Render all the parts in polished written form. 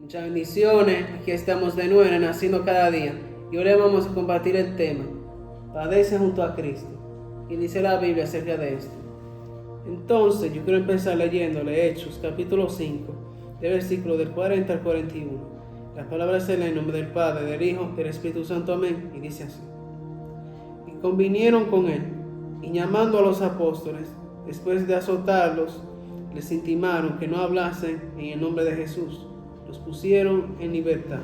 Muchas bendiciones, aquí estamos de nuevo en Naciendo Cada Día y hoy vamos a compartir el tema Padece junto a Cristo. Y dice la Biblia acerca de esto. Entonces yo quiero empezar leyéndole Hechos capítulo 5 de versículo del 40 al 41. Las palabras se leen en nombre del Padre, del Hijo, del Espíritu Santo, amén, y dice así. Y convinieron con él, y llamando a los apóstoles, después de azotarlos, les intimaron que no hablasen en el nombre de Jesús. Los pusieron en libertad.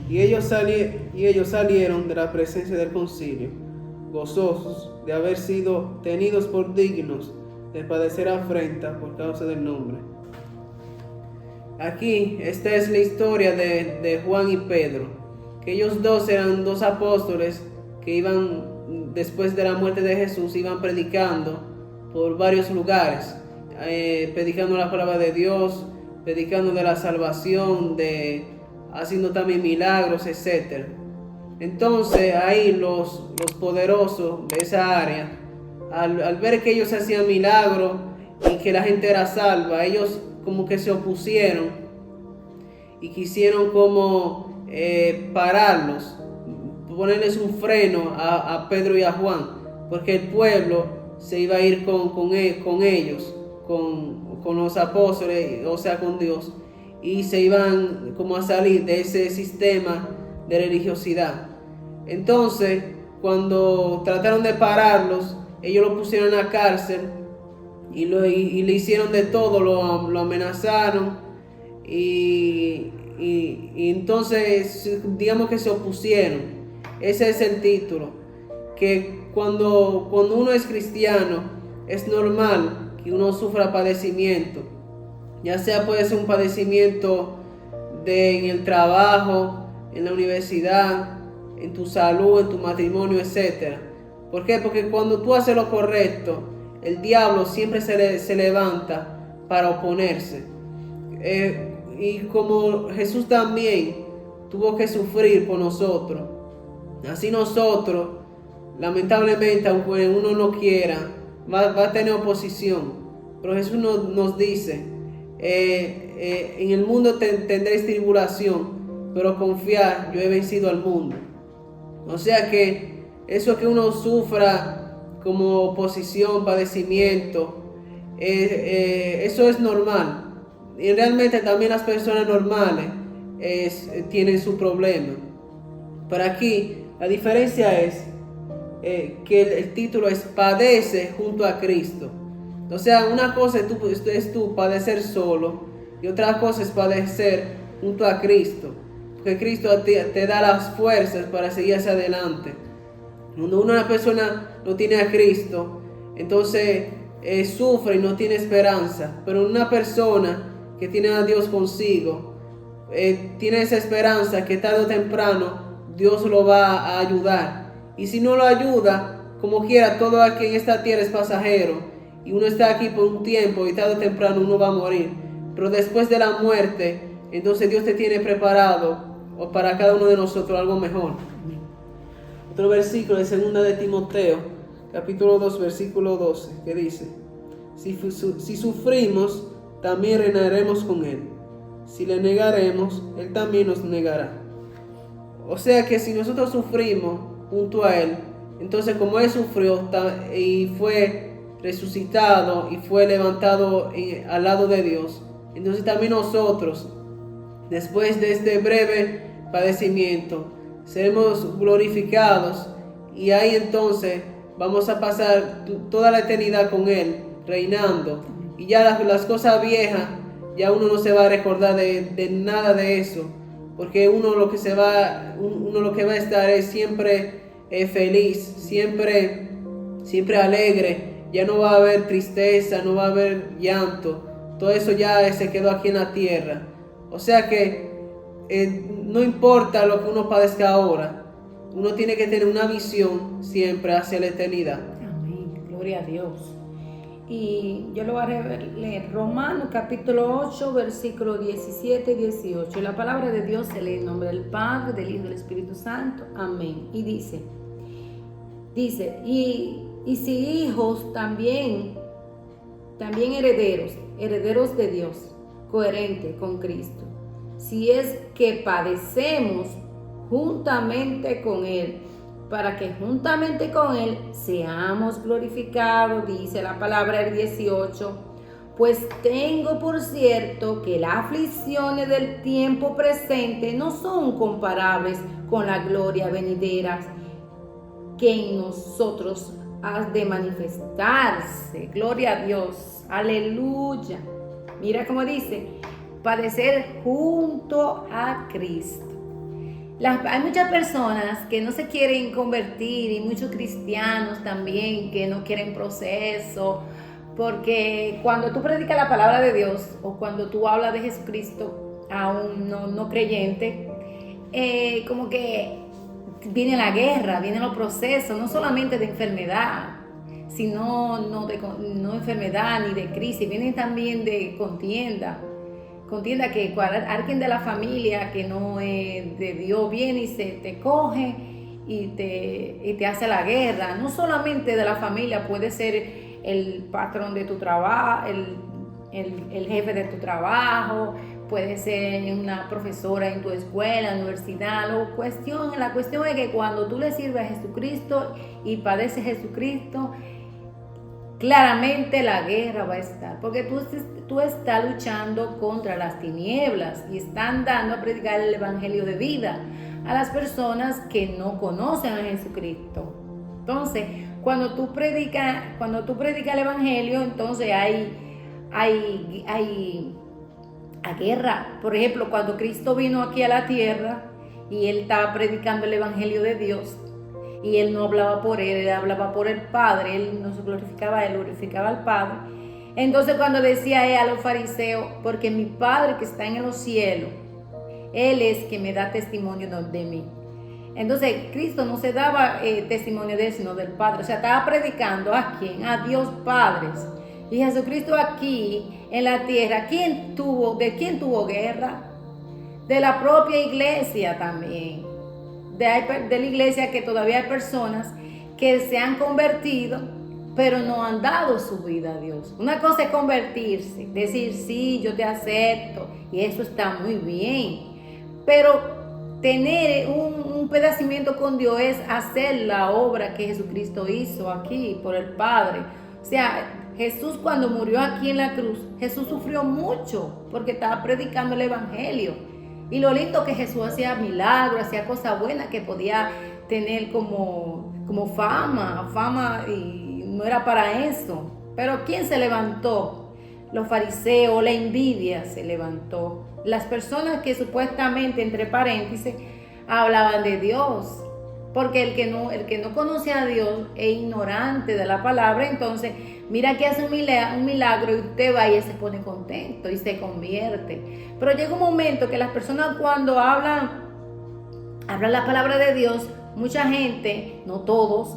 Y ellos salieron de la presencia del concilio, gozosos de haber sido tenidos por dignos de padecer afrenta por causa del nombre. Aquí, esta es la historia de Juan y Pedro, que ellos dos eran dos apóstoles que iban, después de la muerte de Jesús, iban predicando por varios lugares, predicando la palabra de Dios, predicando de la salvación, haciendo también milagros, etc. Entonces ahí los poderosos de esa área, al ver que ellos hacían milagros y que la gente era salva, ellos como que se opusieron y quisieron como pararlos, ponerles un freno a Pedro y a Juan, porque el pueblo se iba a ir con ellos, con los apóstoles, o sea, con Dios, y se iban como a salir de ese sistema de religiosidad. Entonces, cuando trataron de pararlos, ellos lo pusieron en la cárcel y le hicieron de todo, lo amenazaron y entonces digamos que se opusieron. Ese es el título, que cuando uno es cristiano es normal que uno sufra padecimiento, ya sea puede ser un padecimiento en el trabajo, en la universidad, en tu salud, en tu matrimonio, etc. ¿Por qué? Porque cuando tú haces lo correcto, el diablo siempre se levanta para oponerse. Y como Jesús también tuvo que sufrir por nosotros, así nosotros, lamentablemente, aunque uno no quiera, va a tener oposición. Pero Jesús nos dice, en el mundo tendréis tribulación, pero confiad, yo he vencido al mundo. O sea que eso que uno sufra como oposición, padecimiento, eso es normal. Y realmente también las personas normales tienen su problema. Pero aquí la diferencia es que el título es Padece junto a Cristo. O sea, una cosa es tú padecer solo y otra cosa es padecer junto a Cristo. Porque Cristo te da las fuerzas para seguir hacia adelante. Cuando una persona no tiene a Cristo, entonces sufre y no tiene esperanza. Pero una persona que tiene a Dios consigo, tiene esa esperanza que tarde o temprano Dios lo va a ayudar. Y si no lo ayuda, como quiera, todo aquí en esta tierra es pasajero. Y uno está aquí por un tiempo y tarde o temprano uno va a morir. Pero después de la muerte, entonces Dios te tiene preparado para cada uno de nosotros algo mejor. Otro versículo de 2 de Timoteo, capítulo 2, versículo 12, que dice: si sufrimos, también reinaremos con Él. Si le negaremos, Él también nos negará. O sea que si nosotros sufrimos junto a Él, entonces como Él sufrió y fue resucitado y fue levantado al lado de Dios, entonces también nosotros, después de este breve padecimiento, seremos glorificados y ahí entonces vamos a pasar toda la eternidad con Él, reinando. Y ya las cosas viejas, ya uno no se va a recordar de nada de eso, porque uno lo que va a estar es siempre feliz, siempre alegre. Ya no va a haber tristeza, no va a haber llanto. Todo eso ya se quedó aquí en la tierra. O sea que no importa lo que uno padezca ahora, uno tiene que tener una visión siempre hacia la eternidad. Amén, gloria a Dios. Y yo lo voy a leer, Romanos capítulo 8, versículo 17 y 18. Y la palabra de Dios se lee en nombre del Padre, del Hijo y del Espíritu Santo. Amén. Y dice, y si hijos, también herederos de Dios, coherente con Cristo. si es que padecemos juntamente con Él, para que juntamente con Él seamos glorificados, dice la palabra del 18. Pues tengo por cierto que las aflicciones del tiempo presente no son comparables con la gloria venidera que en nosotros has de manifestarse. Gloria a Dios, aleluya. Mira cómo dice, padecer junto a Cristo. Hay muchas personas que no se quieren convertir y muchos cristianos también que no quieren proceso, porque cuando tú predicas la palabra de Dios o cuando tú hablas de Jesucristo a un no creyente, como que viene la guerra, vienen los procesos, no solamente de enfermedad, sino no enfermedad ni de crisis, vienen también de contienda que alguien de la familia que no es de Dios viene y se te coge y te hace la guerra. No solamente de la familia, puede ser el patrón de tu trabajo, el jefe de tu trabajo, puede ser una profesora en tu escuela, universidad. La cuestión es que cuando tú le sirves a Jesucristo y padeces Jesucristo, claramente la guerra va a estar, porque tú estás luchando contra las tinieblas y están dando a predicar el evangelio de vida a las personas que no conocen a Jesucristo. Entonces, cuando tú predicas el evangelio, entonces hay guerra. Por ejemplo, cuando Cristo vino aquí a la tierra y él estaba predicando el evangelio de Dios, y él no hablaba por él hablaba por el Padre, él no se glorificaba, él glorificaba al Padre. Entonces cuando decía él a los fariseos, porque mi Padre que está en los cielos, él es que me da testimonio de mí. Entonces Cristo no se daba testimonio de él, sino del Padre. O sea, estaba predicando ¿a quién? A Dios Padre. Y Jesucristo aquí en la tierra, ¿de quién tuvo guerra? De la propia iglesia también. De la iglesia, que todavía hay personas que se han convertido pero no han dado su vida a Dios. Una cosa es convertirse, decir sí, yo te acepto, y eso está muy bien, pero tener un pedacimiento con Dios es hacer la obra que Jesucristo hizo aquí por el Padre. O sea, Jesús cuando murió aquí en la cruz, Jesús sufrió mucho porque estaba predicando el evangelio. Y lo lindo que Jesús hacía milagros, hacía cosas buenas que podía tener como fama, y no era para eso. Pero ¿quién se levantó? Los fariseos, la envidia se levantó. Las personas que supuestamente, entre paréntesis, hablaban de Dios. Porque el que no conoce a Dios es ignorante de la palabra. Entonces, mira que hace un milagro y usted va y se pone contento y se convierte. Pero llega un momento que las personas cuando hablan la palabra de Dios, mucha gente, no todos,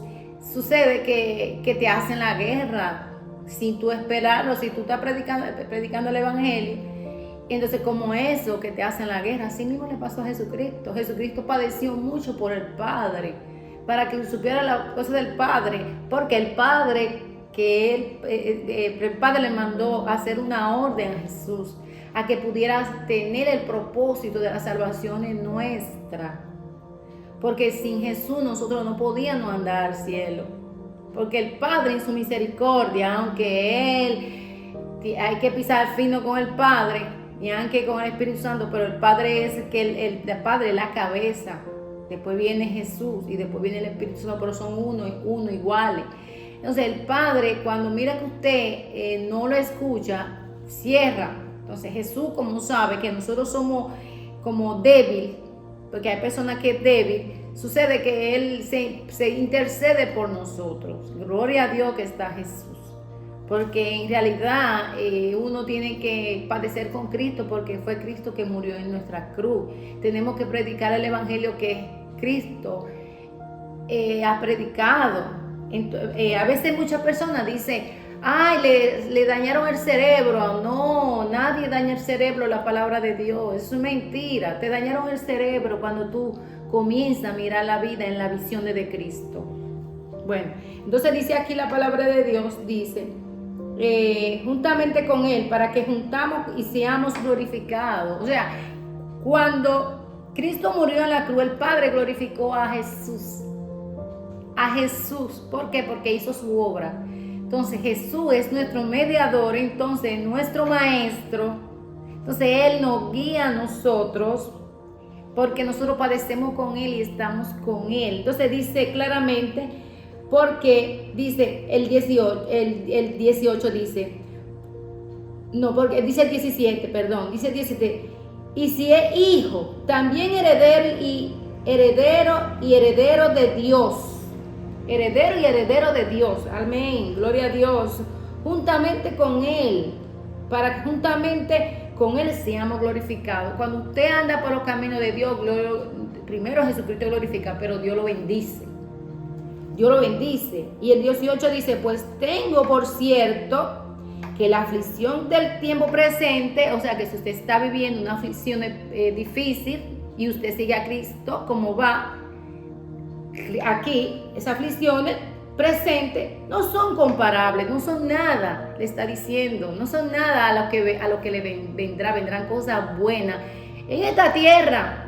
sucede que te hacen la guerra sin tú esperarlo. Si tú estás predicando el evangelio, entonces como eso que te hacen la guerra, así mismo le pasó a Jesucristo. Jesucristo padeció mucho por el Padre, para que supiera las cosas del Padre, porque el Padre le mandó a hacer una orden a Jesús, a que pudieras tener el propósito de la salvación en nuestra. Porque sin Jesús nosotros no podíamos andar al cielo. Porque el Padre en su misericordia, aunque hay que pisar fino con el Padre, y aunque con el Espíritu Santo, pero el Padre es el Padre es la cabeza. Después viene Jesús y después viene el Espíritu Santo, pero son uno iguales. Entonces el Padre, cuando mira que usted no lo escucha, cierra. Entonces Jesús, como sabe que nosotros somos como débiles, porque hay personas que es débil, sucede que Él se intercede por nosotros. Gloria a Dios que está Jesús. Porque en realidad uno tiene que padecer con Cristo, porque fue Cristo que murió en nuestra cruz. Tenemos que predicar el evangelio que Cristo ha predicado. A veces muchas personas dicen, ay, le dañaron el cerebro. No, nadie daña el cerebro, la palabra de Dios. Eso es mentira. Te dañaron el cerebro cuando tú comienzas a mirar la vida en la visión de Cristo. Bueno, entonces dice aquí la palabra de Dios, dice, juntamente con Él, para que juntamos y seamos glorificados. O sea, Cuando Cristo murió en la cruz, el Padre glorificó a Jesús. A Jesús. ¿Por qué? Porque hizo su obra. Entonces Jesús es nuestro mediador, entonces nuestro maestro. Entonces Él nos guía a nosotros porque nosotros padecemos con Él y estamos con Él. Entonces dice claramente, porque dice el 18 dice, no, porque dice el 17, perdón, dice el 17, y si es hijo, también heredero de Dios. Heredero y heredero de Dios, amén, gloria a Dios, juntamente con Él, para que juntamente con Él seamos glorificados. Cuando usted anda por los caminos de Dios, primero Jesucristo glorifica, pero Dios lo bendice. Dios lo bendice. Y el 18 dice, pues tengo por cierto que la aflicción del tiempo presente, o sea que si usted está viviendo una aflicción difícil y usted sigue a Cristo como va, aquí, esas aflicciones presentes no son comparables, no son nada, le está diciendo, no son nada a lo que le vendrán cosas buenas. En esta tierra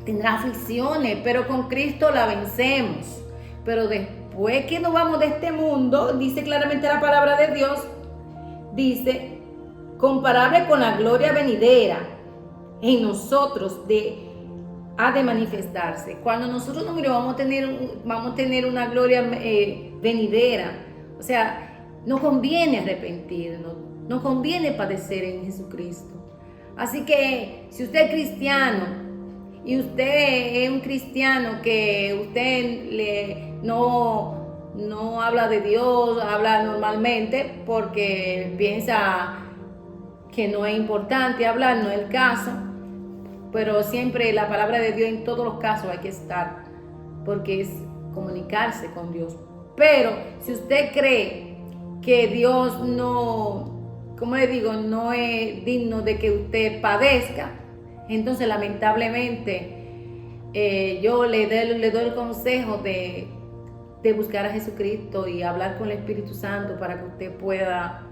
tendrá aflicciones, pero con Cristo la vencemos. Pero después que nos vamos de este mundo, dice claramente la palabra de Dios, dice, comparable con la gloria venidera en nosotros ha de manifestarse. Cuando nosotros nos miremos, vamos a tener una gloria venidera. O sea, nos conviene arrepentirnos, nos conviene padecer en Jesucristo. Así que si usted es cristiano y usted es un cristiano que usted no habla de Dios, habla normalmente porque piensa que no es importante hablar, no es el caso. Pero siempre la palabra de Dios en todos los casos hay que estar, porque es comunicarse con Dios. Pero si usted cree que Dios no, ¿cómo le digo?, no es digno de que usted padezca, entonces lamentablemente yo le doy el consejo de buscar a Jesucristo y hablar con el Espíritu Santo para que usted pueda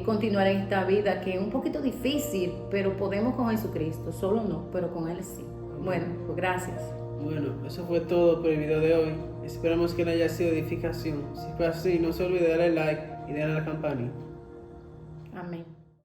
continuar en esta vida que es un poquito difícil, pero podemos con Jesucristo, solo no, pero con Él sí. Bueno, pues gracias. Bueno, eso fue todo por el video de hoy. Esperamos que le haya sido edificación. Si fue así, no se olvide de darle like y darle a la campanita. Amén.